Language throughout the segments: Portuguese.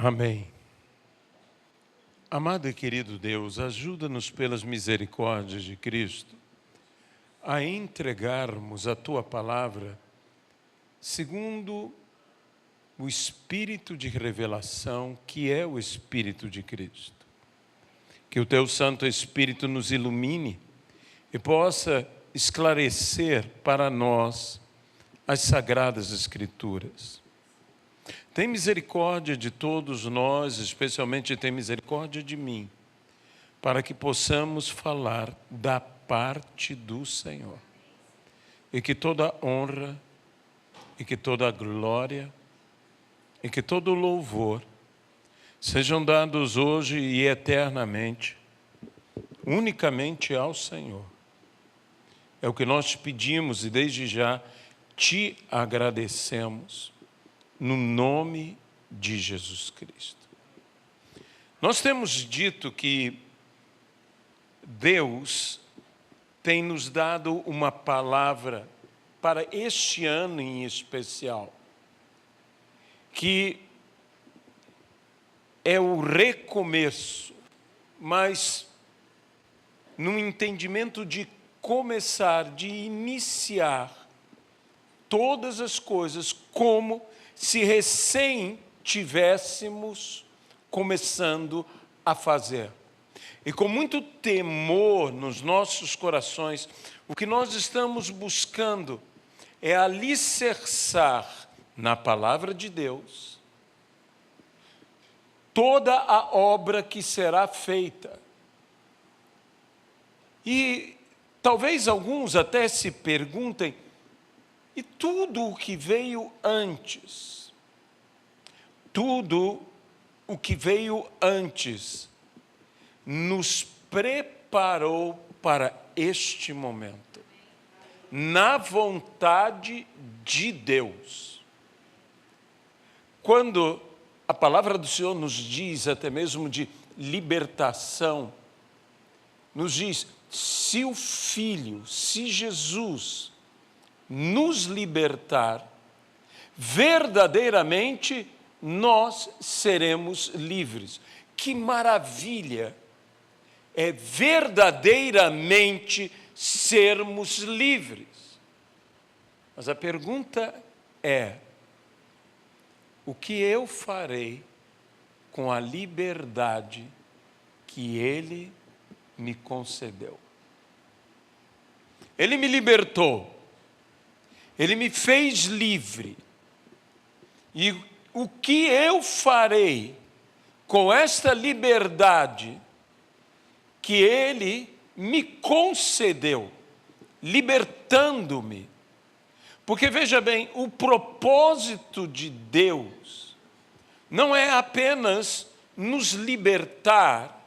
Amém. Amado e querido Deus, ajuda-nos pelas misericórdias de Cristo a entregarmos a Tua palavra segundo o Espírito de revelação, que é o Espírito de Cristo. Que o Teu Santo Espírito nos ilumine e possa esclarecer para nós as Sagradas Escrituras. Tem misericórdia de todos nós, especialmente tem misericórdia de mim, para que possamos falar da parte do Senhor. E que toda honra, e que toda glória, e que todo louvor sejam dados hoje e eternamente, unicamente ao Senhor. É o que nós te pedimos e desde já te agradecemos, no nome de Jesus Cristo. Nós temos dito que Deus tem nos dado uma palavra para este ano em especial, que é o recomeço, mas num entendimento de começar, de iniciar todas as coisas como se recém tivéssemos começando a fazer. E com muito temor nos nossos corações, o que nós estamos buscando é alicerçar na palavra de Deus toda a obra que será feita. E talvez alguns até se perguntem, e tudo o que veio antes? Tudo o que veio antes nos preparou para este momento, na vontade de Deus. Quando a palavra do Senhor nos diz, até mesmo de libertação, nos diz, se o Filho, se Jesus nos libertar, verdadeiramente nós seremos livres. Que maravilha é verdadeiramente sermos livres. Mas a pergunta é, o que eu farei com a liberdade que Ele me concedeu? Ele me libertou. Ele me fez livre. E o que eu farei com esta liberdade que Ele me concedeu, libertando-me? Porque, veja bem, o propósito de Deus não é apenas nos libertar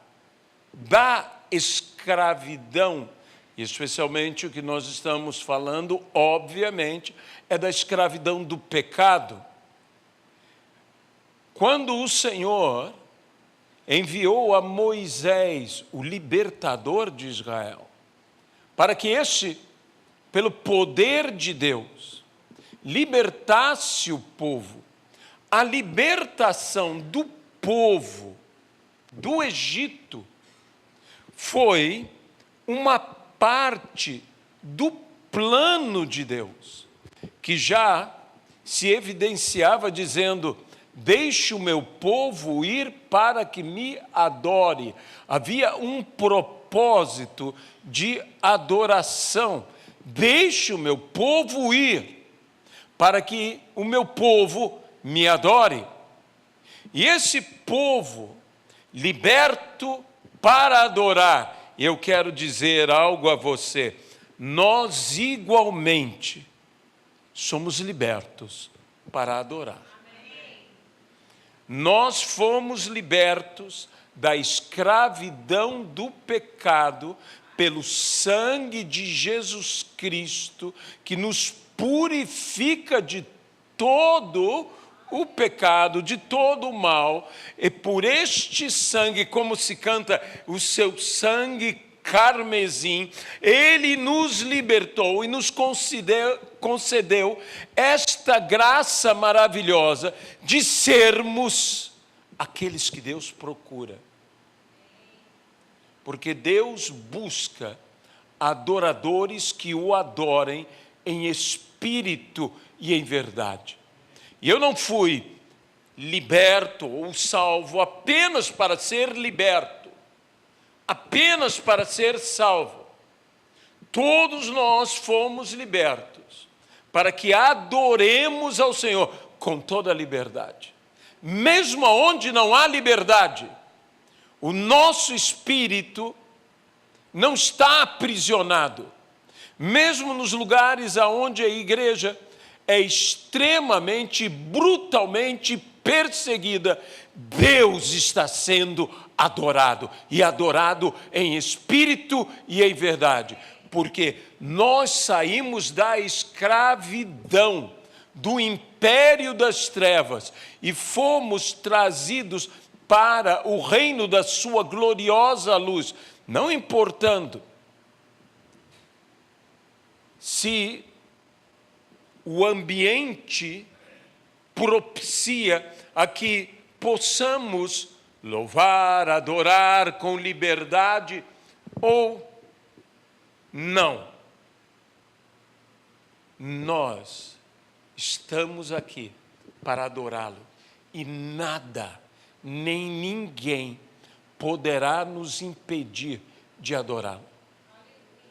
da escravidão, e especialmente o que nós estamos falando, obviamente, é da escravidão do pecado. Quando o Senhor enviou a Moisés, o libertador de Israel, para que este, pelo poder de Deus, libertasse o povo, a libertação do povo do Egito foi uma parte do plano de Deus, que já se evidenciava dizendo, deixe o meu povo ir para que me adore. Havia um propósito de adoração. Deixe o meu povo ir para que o meu povo me adore. E esse povo liberto para adorar, eu quero dizer algo a você, nós igualmente somos libertos para adorar. Nós fomos libertos da escravidão do pecado pelo sangue de Jesus Cristo, que nos purifica de todo o pecado, de todo o mal, e por este sangue, como se canta, o seu sangue carmesim, Ele nos libertou e nos concedeu esta graça maravilhosa de sermos aqueles que Deus procura. Porque Deus busca adoradores que o adorem em espírito e em verdade. E eu não fui liberto ou salvo apenas para ser liberto, apenas para ser salvo. Todos nós fomos libertos para que adoremos ao Senhor com toda a liberdade. Mesmo onde não há liberdade, o nosso espírito não está aprisionado. Mesmo nos lugares onde a igreja é extremamente, brutalmente perseguida, Deus está sendo adorado, e adorado em espírito e em verdade, porque nós saímos da escravidão, do império das trevas, e fomos trazidos para o reino da sua gloriosa luz, não importando se o ambiente propicia a que possamos louvar, adorar com liberdade ou não. Nós estamos aqui para adorá-lo e nada, nem ninguém poderá nos impedir de adorá-lo.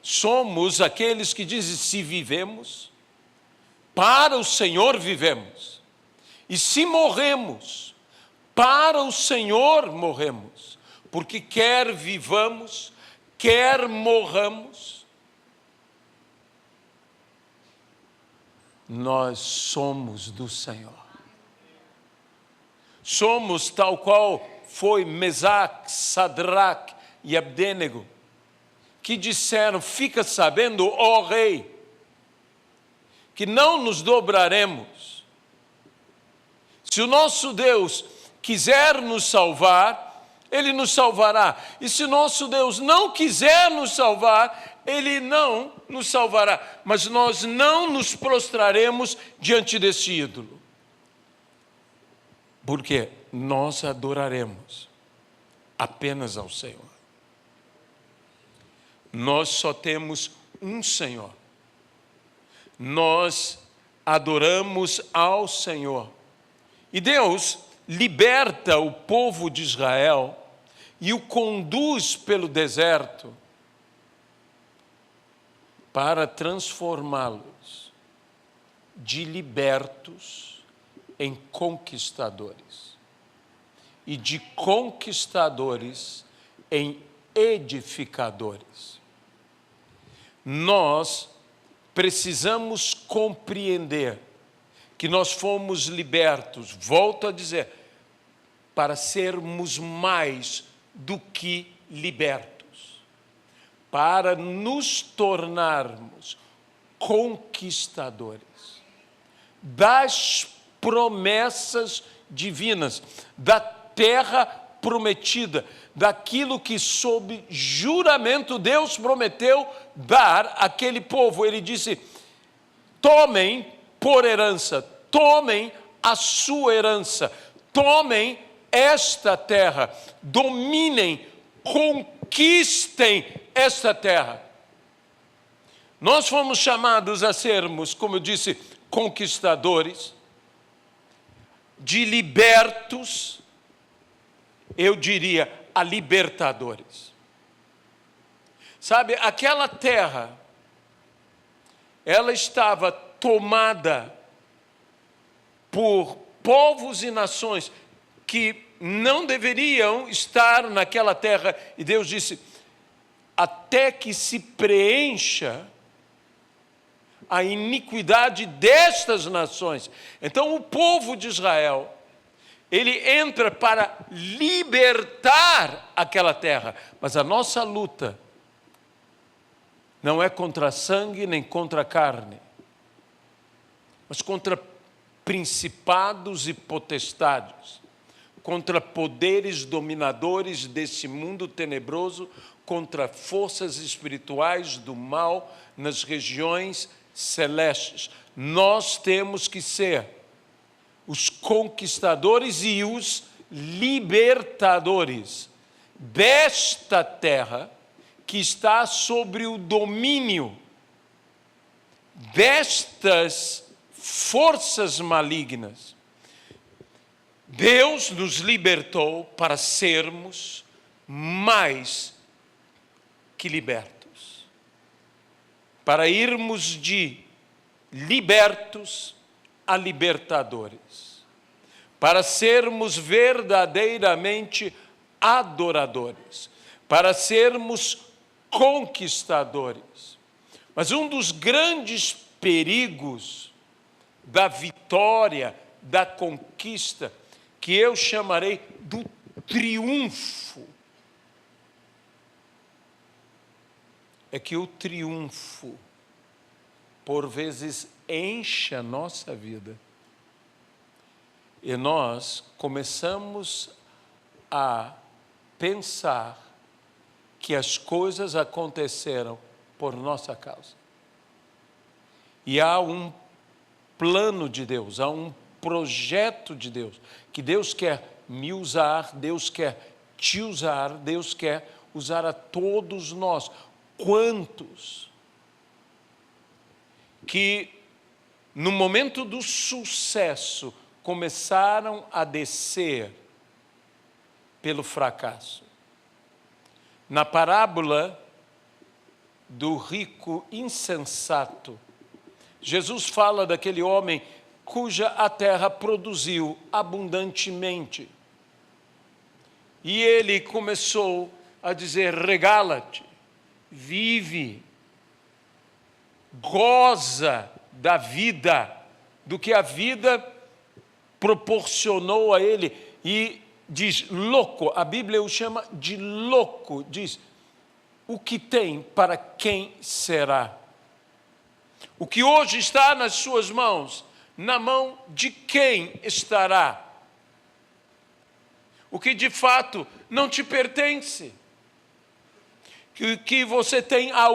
Somos aqueles que dizem: se vivemos, para o Senhor vivemos, e se morremos, para o Senhor morremos, porque quer vivamos, quer morramos, nós somos do Senhor. Somos tal qual foi Mesaque, Sadraque e Abdênego, que disseram: fica sabendo, ó rei, que não nos dobraremos. Se o nosso Deus quiser nos salvar, Ele nos salvará. E se nosso Deus não quiser nos salvar, Ele não nos salvará. Mas nós não nos prostraremos diante desse ídolo. Porque nós adoraremos apenas ao Senhor. Nós só temos um Senhor. Nós adoramos ao Senhor. E Deus liberta o povo de Israel e o conduz pelo deserto para transformá-los de libertos em conquistadores e de conquistadores em edificadores. Nós precisamos compreender que nós fomos libertos, volto a dizer, para sermos mais do que libertos, para nos tornarmos conquistadores das promessas divinas, da terra prometida, daquilo que sob juramento Deus prometeu dar àquele povo. Ele disse: tomem por herança, tomem a sua herança, tomem esta terra, dominem, conquistem esta terra. Nós fomos chamados a sermos, como eu disse, conquistadores, de libertos, eu diria, a libertadores. Sabe, aquela terra, ela estava tomada por povos e nações que não deveriam estar naquela terra. E Deus disse: até que se preencha a iniquidade destas nações. Então o povo de Israel, ele entra para libertar aquela terra. Mas a nossa luta não é contra sangue nem contra carne, mas contra principados e potestades, contra poderes dominadores desse mundo tenebroso, contra forças espirituais do mal nas regiões celestes. Nós temos que ser os conquistadores e os libertadores desta terra que está sobre o domínio destas forças malignas. Deus nos libertou para sermos mais que libertos, para irmos de libertos a libertadores, para sermos verdadeiramente adoradores, para sermos conquistadores. Mas um dos grandes perigos da vitória, da conquista, que eu chamarei do triunfo, é que o triunfo, por vezes, enche a nossa vida. E nós começamos a pensar que as coisas aconteceram por nossa causa. E há um plano de Deus, há um projeto de Deus, que Deus quer me usar, Deus quer te usar, Deus quer usar a todos nós. Quantos que no momento do sucesso começaram a descer pelo fracasso? Na parábola do rico insensato, Jesus fala daquele homem cuja a terra produziu abundantemente. E ele começou a dizer: regala-te, vive, goza da vida, do que a vida proporcionou a ele. E diz louco, a Bíblia o chama de louco, diz: o que tem, para quem será? O que hoje está nas suas mãos, na mão de quem estará? O que de fato não te pertence, que você tem a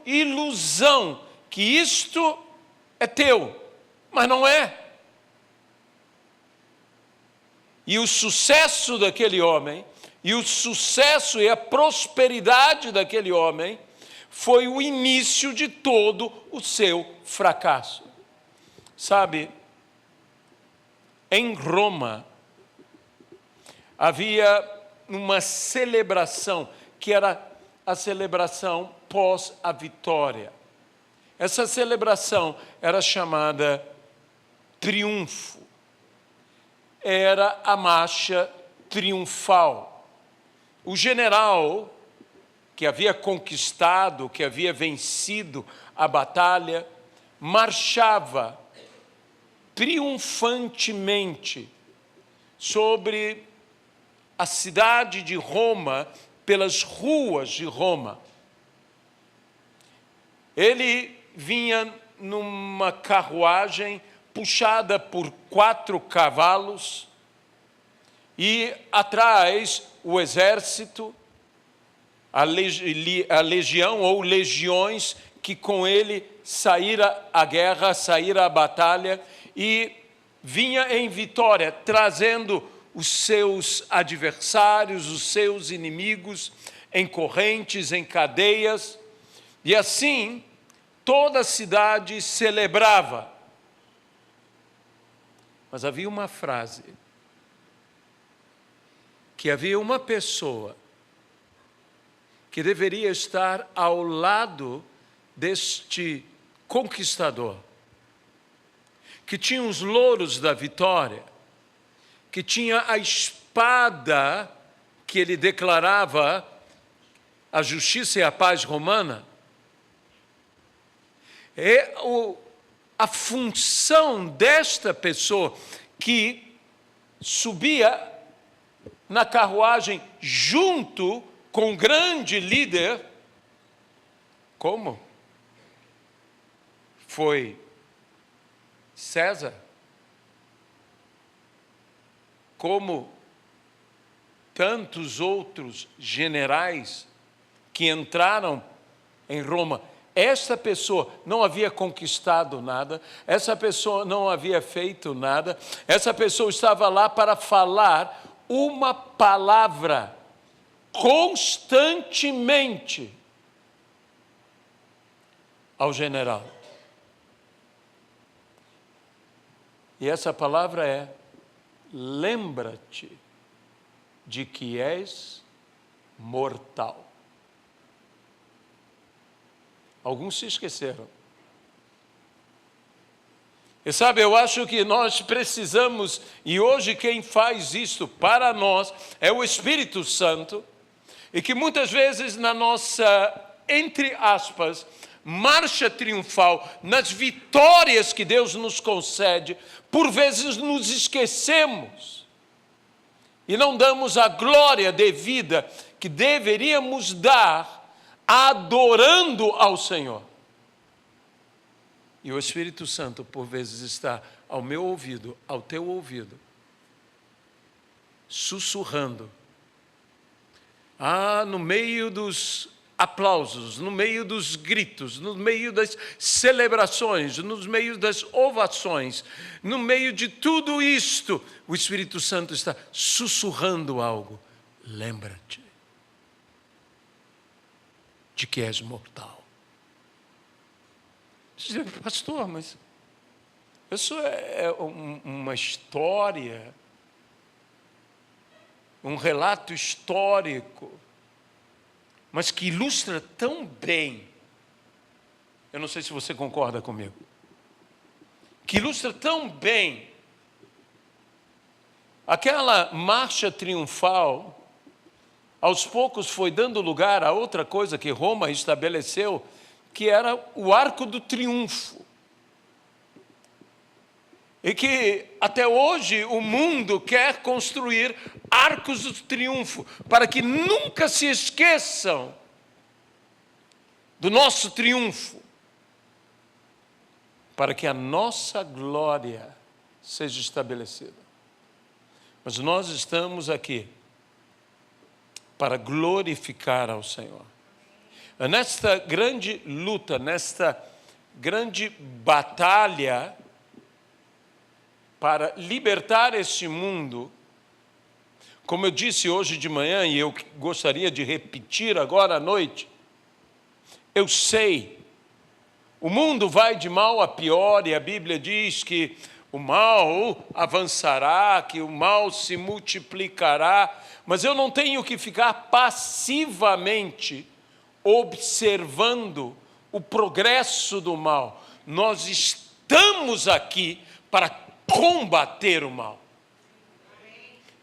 ilusão que isto é teu, mas não é. E o sucesso daquele homem, e o sucesso e a prosperidade daquele homem, foi o início de todo o seu fracasso. Sabe, em Roma, havia uma celebração, que era a celebração pós a vitória. Essa celebração era chamada triunfo. Era a marcha triunfal. O general que havia conquistado, que havia vencido a batalha, marchava triunfantemente sobre a cidade de Roma, pelas ruas de Roma. Ele vinha numa carruagem puxada por 4 cavalos e atrás o exército, a legião ou legiões que com ele saíra à guerra, saíra à batalha e vinha em vitória, trazendo os seus adversários, os seus inimigos em correntes, em cadeias. E assim, toda a cidade celebrava. Mas havia uma frase, que havia uma pessoa que deveria estar ao lado deste conquistador, que tinha os louros da vitória, que tinha a espada que ele declarava a justiça e a paz romana. A função desta pessoa que subia na carruagem junto com o grande líder, como? Foi César. Como tantos outros generais que entraram em Roma. Essa pessoa não havia conquistado nada, essa pessoa não havia feito nada, essa pessoa estava lá para falar uma palavra constantemente ao general. E essa palavra é: lembra-te de que és mortal. Alguns se esqueceram. E sabe, eu acho que nós precisamos, e hoje quem faz isso para nós é o Espírito Santo, e que muitas vezes na nossa, entre aspas, marcha triunfal, nas vitórias que Deus nos concede, por vezes nos esquecemos e não damos a glória devida que deveríamos dar adorando ao Senhor. E o Espírito Santo, por vezes, está ao meu ouvido, ao teu ouvido, sussurrando. No meio dos aplausos, no meio dos gritos, no meio das celebrações, no meio das ovações, no meio de tudo isto, o Espírito Santo está sussurrando algo. Lembra-te de que és mortal. Você diz: pastor, mas isso é uma história, um relato histórico, mas que ilustra tão bem, eu não sei se você concorda comigo, que ilustra tão bem aquela marcha triunfal. Aos poucos foi dando lugar a outra coisa que Roma estabeleceu, que era o Arco do Triunfo. E que até hoje o mundo quer construir arcos do triunfo, para que nunca se esqueçam do nosso triunfo, para que a nossa glória seja estabelecida. Mas nós estamos aqui para glorificar ao Senhor. Nesta grande luta, nesta grande batalha para libertar este mundo, como eu disse hoje de manhã, e eu gostaria de repetir agora à noite, eu sei, o mundo vai de mal a pior, e a Bíblia diz que o mal avançará, que o mal se multiplicará, mas eu não tenho que ficar passivamente observando o progresso do mal. Nós estamos aqui para combater o mal.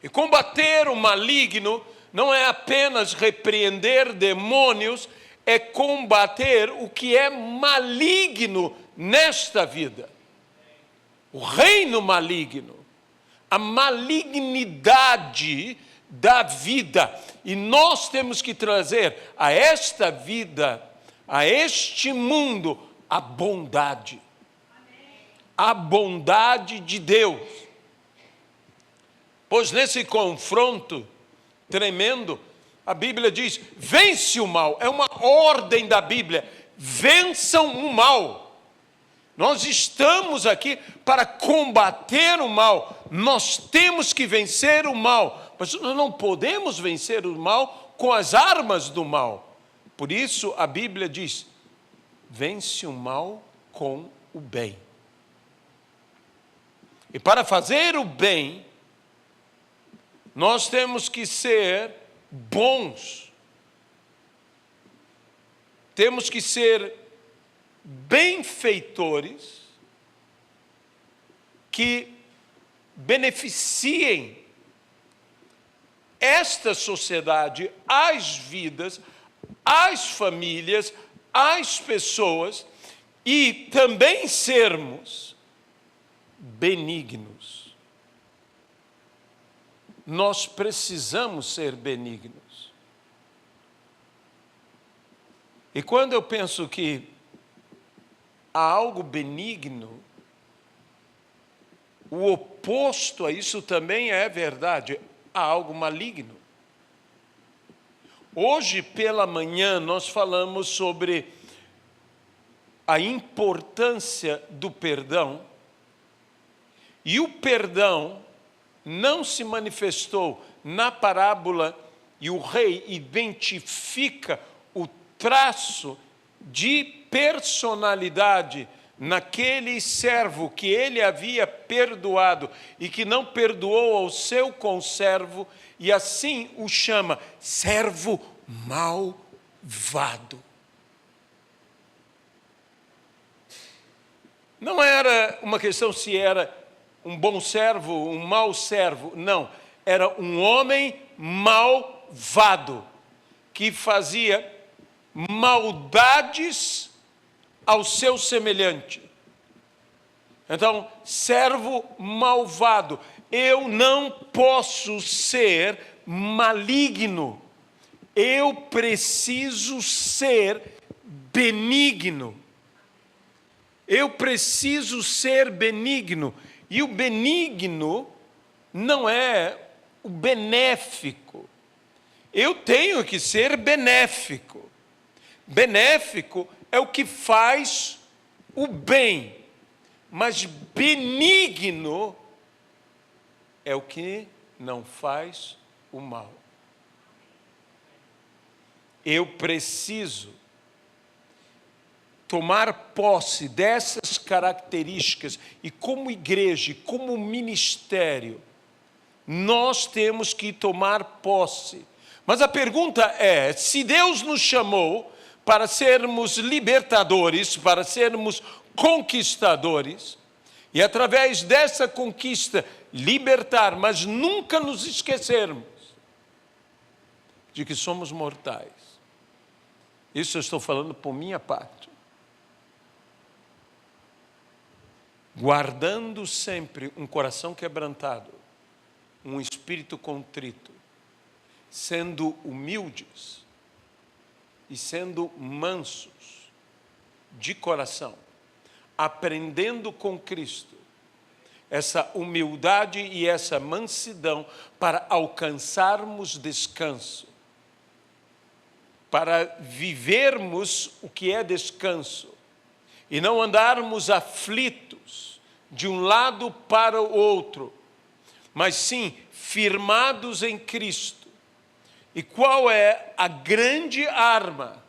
E combater o maligno não é apenas repreender demônios, é combater o que é maligno nesta vida. O reino maligno, a malignidade da vida. E nós temos que trazer a esta vida, a este mundo, a bondade. A bondade de Deus. Pois nesse confronto tremendo, a Bíblia diz: vence o mal. É uma ordem da Bíblia. Vençam o mal. Nós estamos aqui para combater o mal. Nós temos que vencer o mal. Mas nós não podemos vencer o mal com as armas do mal. Por isso a Bíblia diz: vence o mal com o bem. E para fazer o bem, nós temos que ser bons. Temos que ser benfeitores que beneficiem esta sociedade, as vidas, as famílias, as pessoas, e também sermos benignos. Nós precisamos ser benignos. E quando eu penso que há algo benigno, o oposto a isso também é verdade. Há algo maligno. Hoje pela manhã nós falamos sobre a importância do perdão. E o perdão não se manifestou na parábola e o rei identifica o traço de personalidade naquele servo que ele havia perdoado e que não perdoou ao seu conservo, e assim o chama servo malvado. Não era uma questão se era um bom servo, um mau servo, não. Era um homem malvado, que fazia maldades ao seu semelhante. Então, servo malvado. Eu não posso ser maligno. Eu preciso ser benigno. Eu preciso ser benigno. E o benigno não é o benéfico. Eu tenho que ser benéfico. Benéfico é o que faz o bem, mas benigno é o que não faz o mal. Eu preciso tomar posse dessas características e como igreja, e como ministério, nós temos que tomar posse. Mas a pergunta é, se Deus nos chamou para sermos libertadores, para sermos conquistadores, e através dessa conquista libertar, mas nunca nos esquecermos de que somos mortais. Isso eu estou falando por minha parte. Guardando sempre um coração quebrantado, um espírito contrito, sendo humildes e sendo mansos de coração, aprendendo com Cristo essa humildade e essa mansidão para alcançarmos descanso, para vivermos o que é descanso e não andarmos aflitos de um lado para o outro, mas sim firmados em Cristo. E qual é a grande arma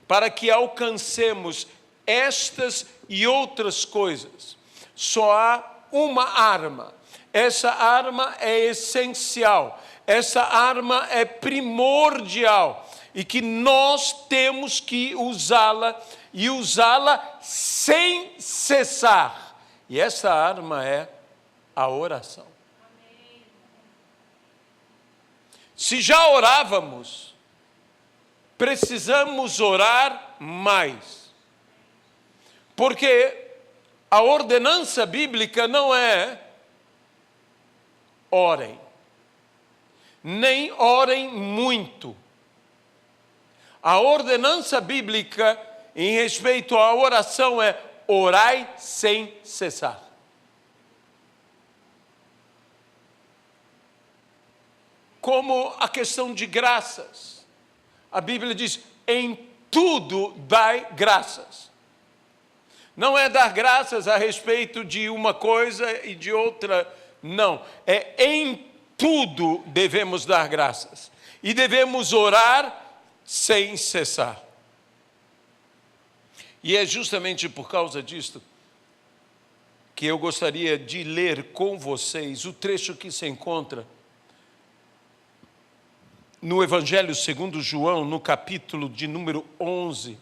para que alcancemos estas e outras coisas? Só há uma arma. Essa arma é essencial. Essa arma é primordial. E que nós temos que usá-la e usá-la sem cessar. E essa arma é a oração. Se já orávamos, precisamos orar mais. Porque a ordenança bíblica não é orem, nem orem muito. A ordenança bíblica em respeito à oração é orai sem cessar. Como a questão de graças. A Bíblia diz, em tudo dai graças. Não é dar graças a respeito de uma coisa e de outra, não. É em tudo devemos dar graças. E devemos orar sem cessar. E é justamente por causa disto que eu gostaria de ler com vocês o trecho que se encontra no Evangelho segundo João, no capítulo de número 11,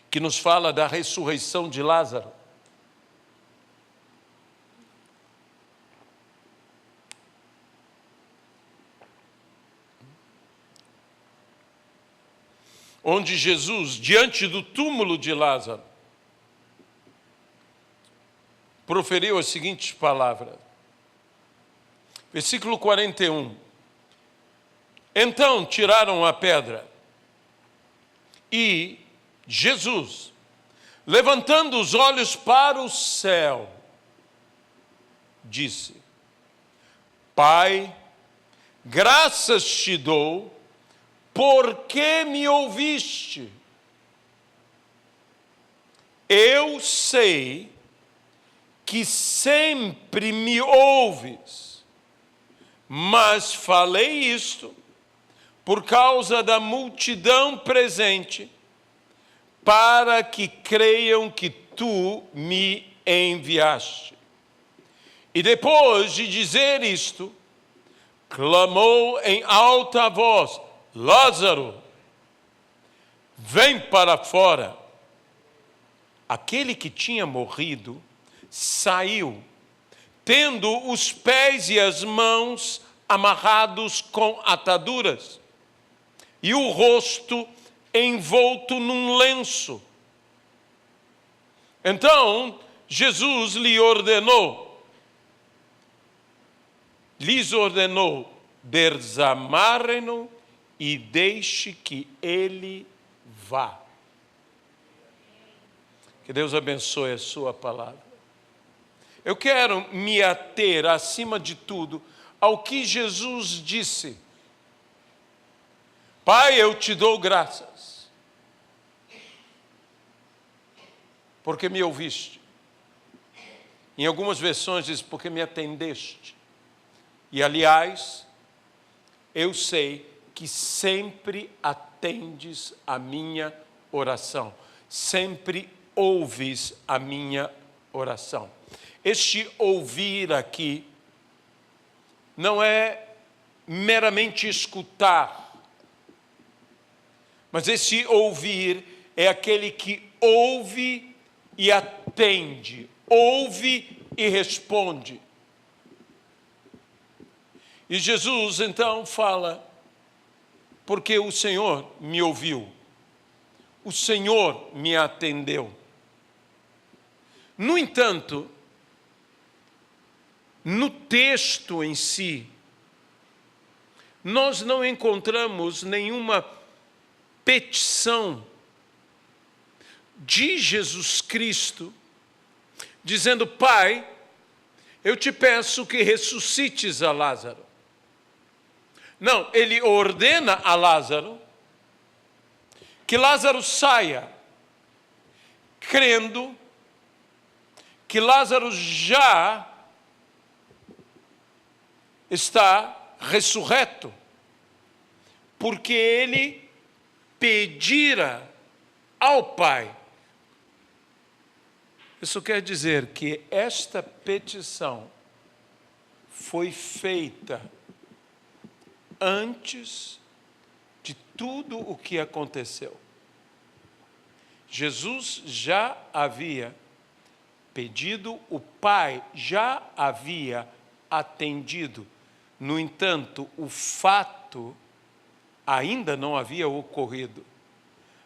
que nos fala da ressurreição de Lázaro. Onde Jesus, diante do túmulo de Lázaro, proferiu as seguintes palavras. Versículo 41. Então tiraram a pedra e Jesus, levantando os olhos para o céu, disse, Pai, graças te dou, porque me ouviste. Eu sei que sempre me ouves, mas falei isto por causa da multidão presente, para que creiam que tu me enviaste. E depois de dizer isto, clamou em alta voz: Lázaro, vem para fora. Aquele que tinha morrido saiu, tendo os pés e as mãos amarrados com ataduras, e o rosto envolto num lenço. Então Jesus lhes ordenou, desamarrem-no e deixe que ele vá. Que Deus abençoe a sua palavra. Eu quero me ater, acima de tudo, ao que Jesus disse. Pai, eu te dou graças, porque me ouviste. Em algumas versões diz, porque me atendeste. E, aliás, eu sei que sempre atendes a minha oração. Sempre ouves a minha oração. Este ouvir aqui não é meramente escutar, mas esse ouvir é aquele que ouve e atende, ouve e responde. E Jesus então fala, porque o Senhor me ouviu, o Senhor me atendeu. No entanto, no texto em si, nós não encontramos nenhuma petição de Jesus Cristo, dizendo: Pai, eu te peço que ressuscites a Lázaro. Não, ele ordena a Lázaro que Lázaro saia, crendo que Lázaro já está ressurreto, porque ele pedira ao Pai. Isso quer dizer que esta petição foi feita antes de tudo o que aconteceu. Jesus já havia pedido, o Pai já havia atendido. No entanto, o fato ainda não havia ocorrido.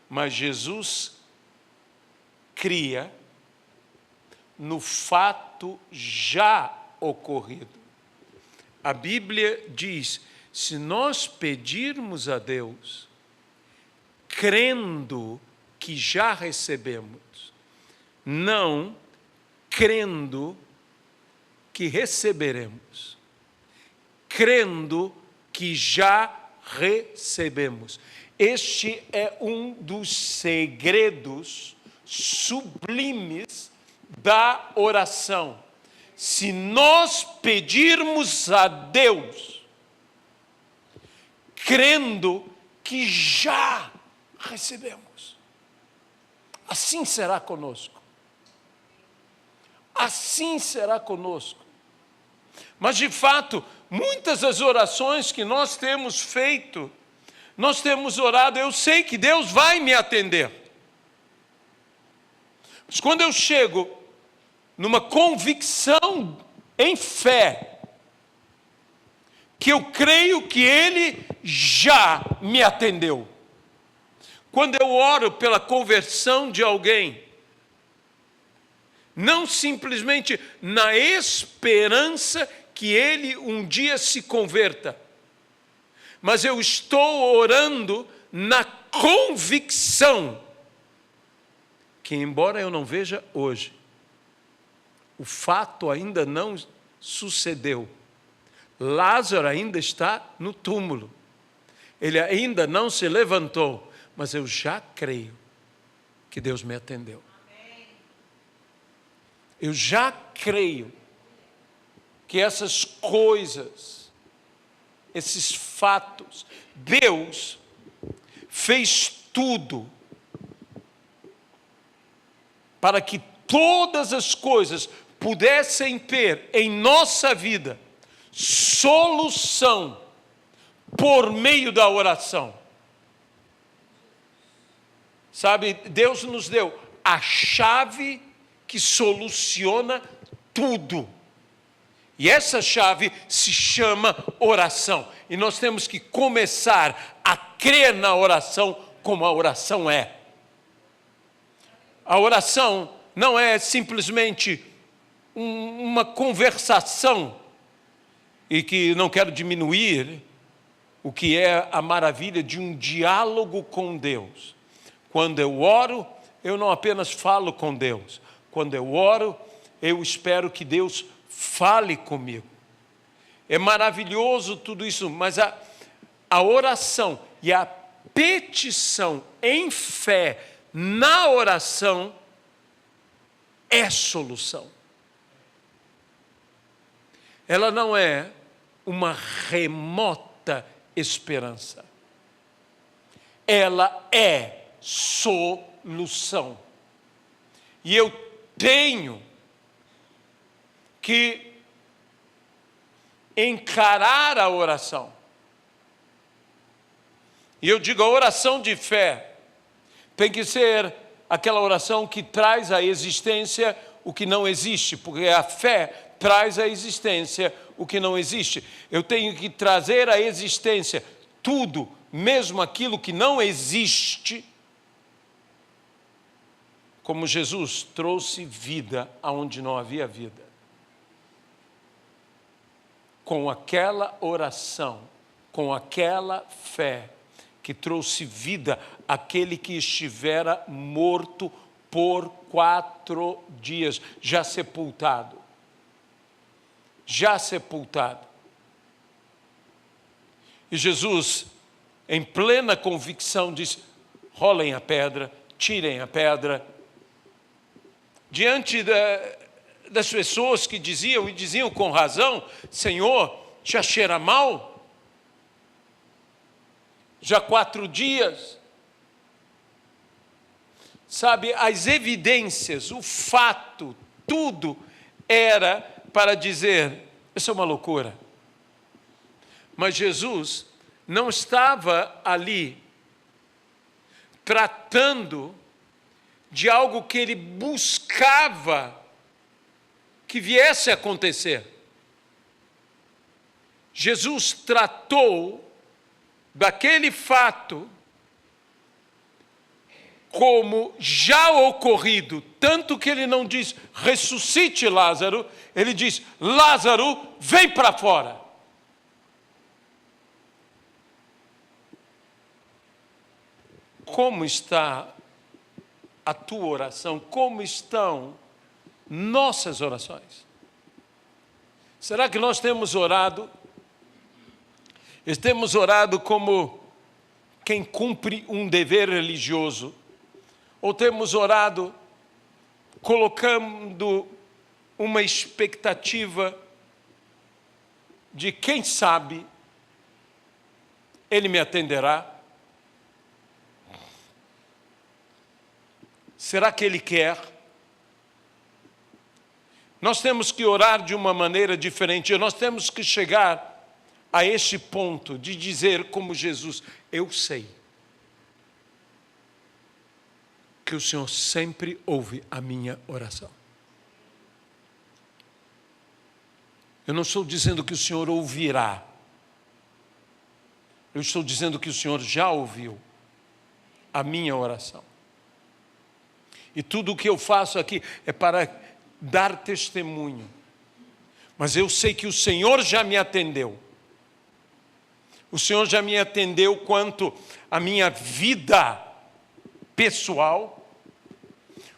Mas Jesus cria no fato já ocorrido. A Bíblia diz: se nós pedirmos a Deus, crendo que já recebemos, não crendo que receberemos, crendo que já recebemos. Este é um dos segredos sublimes da oração. Se nós pedirmos a Deus, crendo que já recebemos, assim será conosco. Assim será conosco. Mas, de fato, muitas das orações que nós temos feito, nós temos orado, eu sei que Deus vai me atender. Mas quando eu chego numa convicção em fé, que eu creio que Ele já me atendeu. Quando eu oro pela conversão de alguém, não simplesmente na esperança que ele um dia se converta, mas eu estou orando na convicção que, embora eu não veja hoje, o fato ainda não sucedeu. Lázaro ainda está no túmulo, ele ainda não se levantou, mas eu já creio que Deus me atendeu. Eu já creio que essas coisas, esses fatos, Deus fez tudo para que todas as coisas pudessem ter em nossa vida solução por meio da oração. Sabe, Deus nos deu a chave que soluciona tudo. E essa chave se chama oração. E nós temos que começar a crer na oração como a oração é. A oração não é simplesmente uma conversação, e que não quero diminuir o que é a maravilha de um diálogo com Deus. Quando eu oro, eu não apenas falo com Deus. Quando eu oro, eu espero que Deus fale comigo. É maravilhoso tudo isso, mas a oração e a petição em fé na oração é solução. Ela não é uma remota esperança. Ela é solução. E eu tenho que encarar a oração. E eu digo, a oração de fé tem que ser aquela oração que traz à existência o que não existe, porque a fé traz à existência o que não existe. Eu tenho que trazer à existência tudo, mesmo aquilo que não existe, como Jesus trouxe vida aonde não havia vida. Com aquela oração, com aquela fé, que trouxe vida àquele que estivera morto por 4 dias, já sepultado. Já sepultado. E Jesus, em plena convicção, diz: rolem a pedra, tirem a pedra. Diante das pessoas que diziam, e diziam com razão: Senhor, já cheira mal? Já 4 dias? Sabe, as evidências, o fato, tudo era para dizer: isso é uma loucura. Mas Jesus não estava ali tratando de algo que ele buscava que viesse a acontecer. Jesus tratou daquele fato como já ocorrido, tanto que ele não diz ressuscite Lázaro, ele diz Lázaro, vem para fora. Como está a tua oração? Como estão nossas orações? Será que nós temos orado? Temos orado como quem cumpre um dever religioso? Ou temos orado colocando uma expectativa de quem sabe Ele me atenderá? Será que Ele quer? Nós temos que orar de uma maneira diferente. Nós temos que chegar a este ponto de dizer como Jesus: eu sei que o Senhor sempre ouve a minha oração. Eu não estou dizendo que o Senhor ouvirá. Eu estou dizendo que o Senhor já ouviu a minha oração. E tudo o que eu faço aqui é para dar testemunho. Mas eu sei que o Senhor já me atendeu. O Senhor já me atendeu quanto à minha vida pessoal.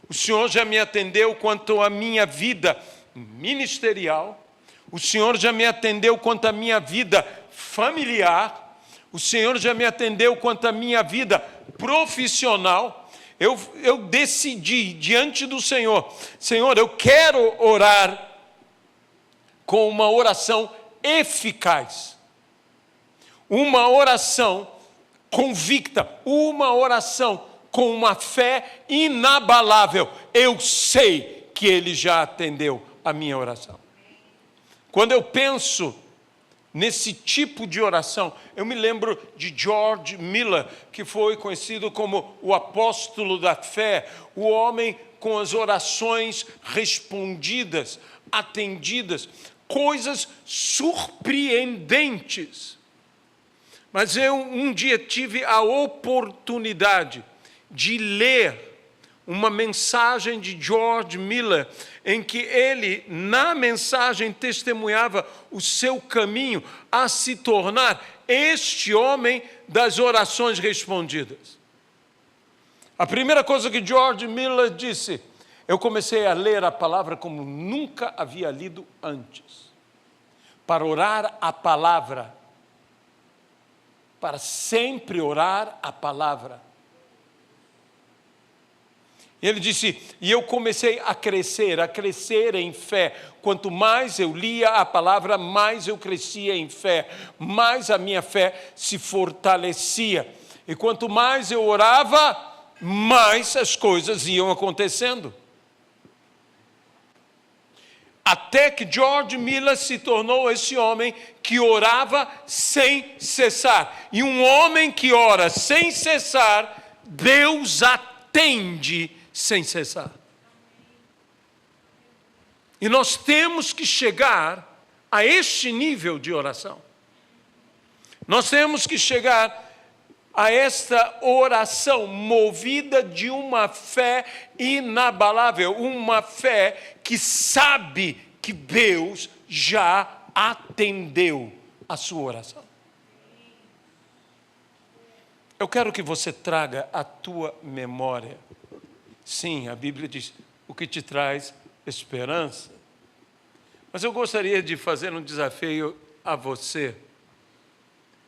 O Senhor já me atendeu quanto à minha vida ministerial. O Senhor já me atendeu quanto à minha vida familiar. O Senhor já me atendeu quanto à minha vida profissional. eu decidi diante do Senhor, Senhor, eu quero orar com uma oração eficaz, uma oração convicta, uma oração com uma fé inabalável. Eu sei que Ele já atendeu a minha oração. Quando eu penso nesse tipo de oração, eu me lembro de George Miller, que foi conhecido como o apóstolo da fé, o homem com as orações respondidas, atendidas, coisas surpreendentes. Mas eu um dia tive a oportunidade de ler uma mensagem de George Miller, em que ele, na mensagem, testemunhava o seu caminho a se tornar este homem das orações respondidas. A primeira coisa que George Miller disse, eu comecei a ler a palavra como nunca havia lido antes. Para orar a palavra, para sempre orar a palavra. Ele disse, e eu comecei a crescer em fé. Quanto mais eu lia a palavra, mais eu crescia em fé, mais a minha fé se fortalecia. E quanto mais eu orava, mais as coisas iam acontecendo. Até que George Miller se tornou esse homem que orava sem cessar. E um homem que ora sem cessar, Deus atende sem cessar. E nós temos que chegar a este nível de oração. Nós temos que chegar a esta oração movida de uma fé inabalável, uma fé que sabe que Deus já atendeu a sua oração. Eu quero que você traga à tua memória. Sim, a Bíblia diz, o que te traz esperança. Mas eu gostaria de fazer um desafio a você.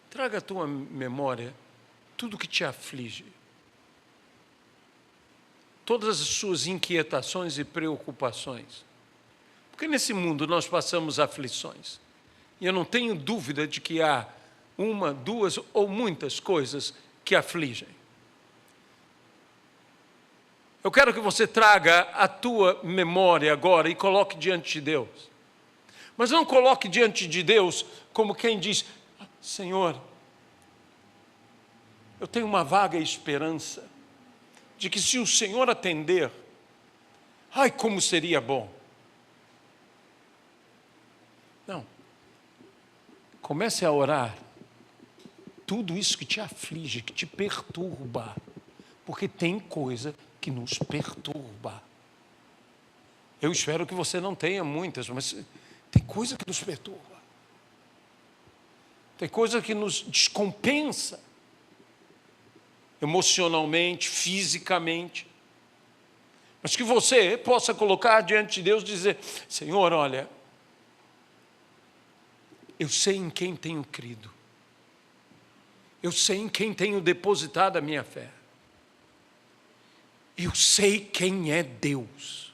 Traga à tua memória tudo que te aflige. Todas as suas inquietações e preocupações. Porque nesse mundo nós passamos aflições. E eu não tenho dúvida de que há uma, duas ou muitas coisas que afligem. Eu quero que você traga a tua memória agora e coloque diante de Deus. Mas não coloque diante de Deus como quem diz, Senhor, eu tenho uma vaga esperança de que se o Senhor atender, ai, como seria bom. Não. Comece a orar tudo isso que te aflige, que te perturba, porque tem coisa que nos perturba. Eu espero que você não tenha muitas, mas tem coisa que nos perturba. Tem coisa que nos descompensa, emocionalmente, fisicamente. Mas que você possa colocar diante de Deus e dizer, Senhor, olha, eu sei em quem tenho crido. Eu sei em quem tenho depositado a minha fé. Eu sei quem é Deus.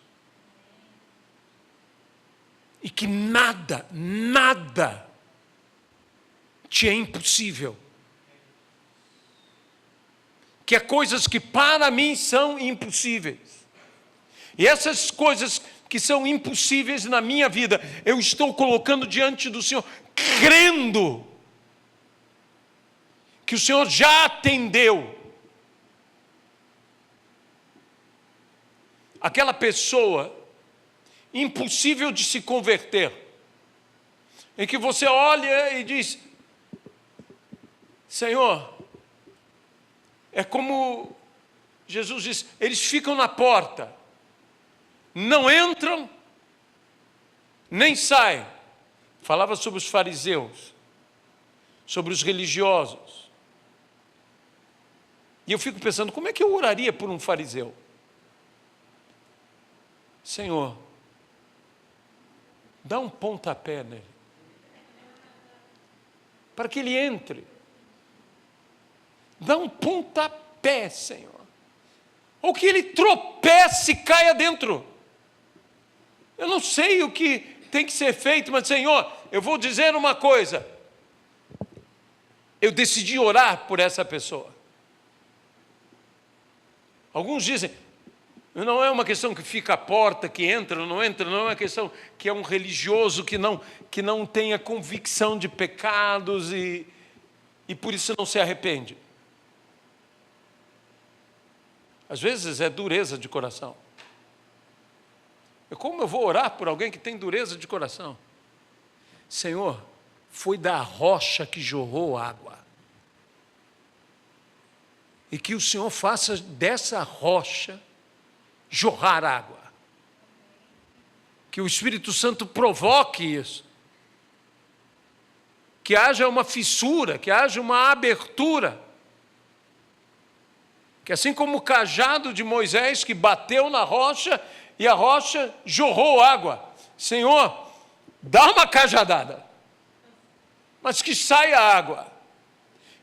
E que nada, nada te é impossível. Que há coisas que para mim são impossíveis. E essas coisas que são impossíveis na minha vida, eu estou colocando diante do Senhor, crendo que o Senhor já atendeu. Aquela pessoa impossível de se converter, em que você olha e diz, Senhor, é como Jesus diz, eles ficam na porta, não entram, nem saem. Falava sobre os fariseus, sobre os religiosos. E eu fico pensando, como é que eu oraria por um fariseu? Senhor, dá um pontapé nele, para que ele entre. Dá um pontapé, Senhor. ou que ele tropece e caia dentro. Eu não sei o que tem que ser feito, mas, Senhor, eu vou dizer uma coisa. Eu decidi orar por essa pessoa. Alguns dizem, não é uma questão que fica à porta, que entra ou não entra, não é uma questão que é um religioso que não tenha convicção de pecados e por isso não se arrepende. Às vezes é dureza de coração. Como eu vou orar por alguém que tem dureza de coração? Senhor, foi da rocha que jorrou água. E que o Senhor faça dessa rocha jorrar água. Que o Espírito Santo provoque isso. Que haja uma fissura, que haja uma abertura. Que assim como o cajado de Moisés que bateu na rocha e a rocha jorrou água. Senhor, dá uma cajadada, mas que saia água.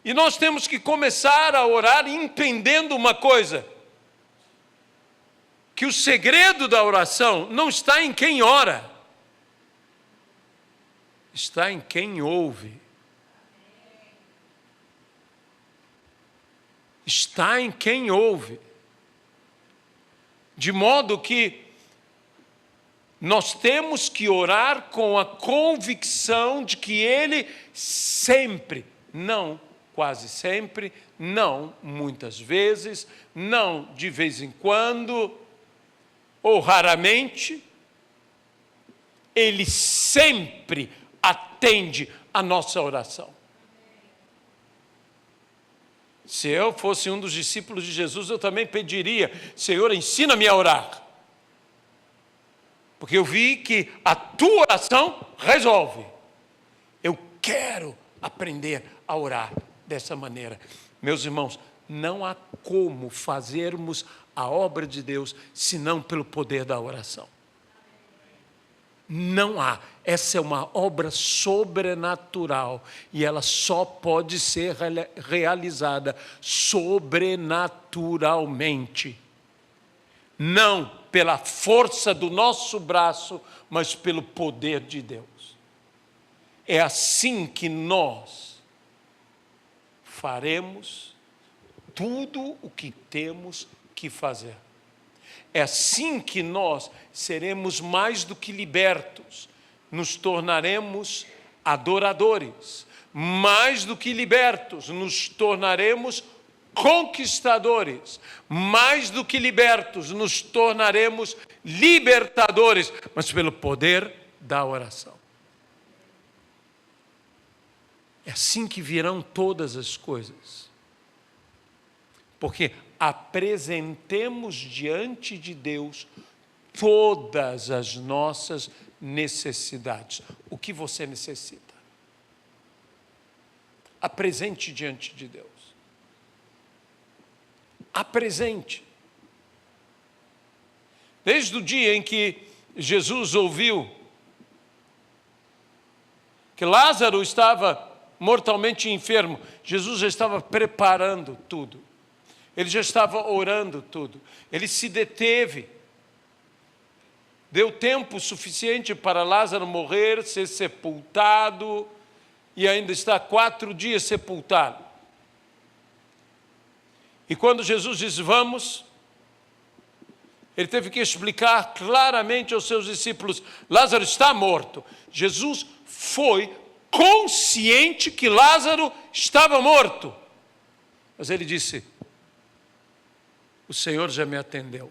E nós temos que começar a orar entendendo uma coisa, que o segredo da oração não está em quem ora, está em quem ouve. Está em quem ouve. De modo que nós temos que orar com a convicção de que Ele sempre, não quase sempre, não muitas vezes, não de vez em quando, ou raramente, Ele sempre atende a nossa oração. Se eu fosse um dos discípulos de Jesus, eu também pediria, Senhor, ensina-me a orar. Porque eu vi que a tua oração resolve. Eu quero aprender a orar dessa maneira. Meus irmãos, não há como fazermos a obra de Deus senão pelo poder da oração. Não há. Essa é uma obra sobrenatural e ela só pode ser realizada sobrenaturalmente. Não pela força do nosso braço, mas pelo poder de Deus. É assim que nós faremos tudo o que temos que fazer. É assim que nós seremos mais do que libertos, nos tornaremos adoradores. Mais do que libertos, nos tornaremos conquistadores. Mais do que libertos, nos tornaremos libertadores, mas pelo poder da oração. É assim que virão todas as coisas. Porque apresentemos diante de Deus todas as nossas necessidades. O que você necessita? Apresente diante de Deus. Apresente. Desde o dia em que Jesus ouviu que Lázaro estava mortalmente enfermo, Jesus já estava preparando tudo. Ele já estava orando tudo. Ele se deteve. Deu tempo suficiente para Lázaro morrer, ser sepultado, e ainda está 4 dias sepultado. E quando Jesus diz, vamos, ele teve que explicar claramente aos seus discípulos, Lázaro está morto. Jesus foi consciente que Lázaro estava morto. Mas ele disse, o Senhor já me atendeu.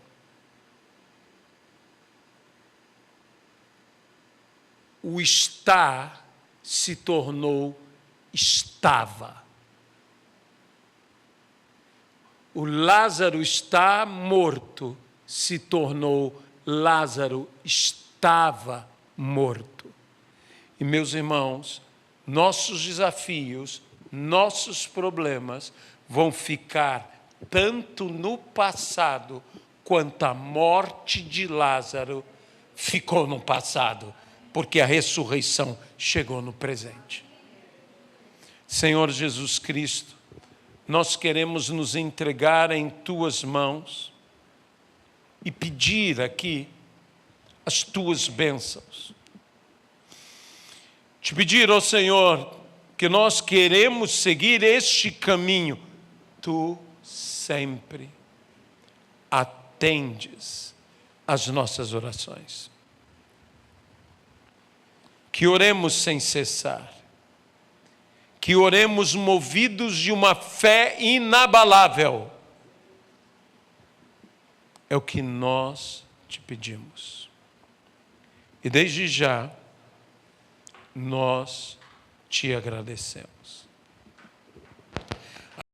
O está se tornou estava. O Lázaro está morto se tornou Lázaro estava morto. E meus irmãos, nossos desafios, nossos problemas vão ficar tanto no passado quanto a morte de Lázaro ficou no passado, porque a ressurreição chegou no presente. Senhor Jesus Cristo, nós queremos nos entregar em tuas mãos, e pedir aqui as tuas bênçãos. Te pedir, ó Senhor, que nós queremos seguir este caminho. Tu sempre atendes às nossas orações. Que oremos sem cessar. Que oremos movidos de uma fé inabalável. É o que nós te pedimos. E desde já, nós te agradecemos.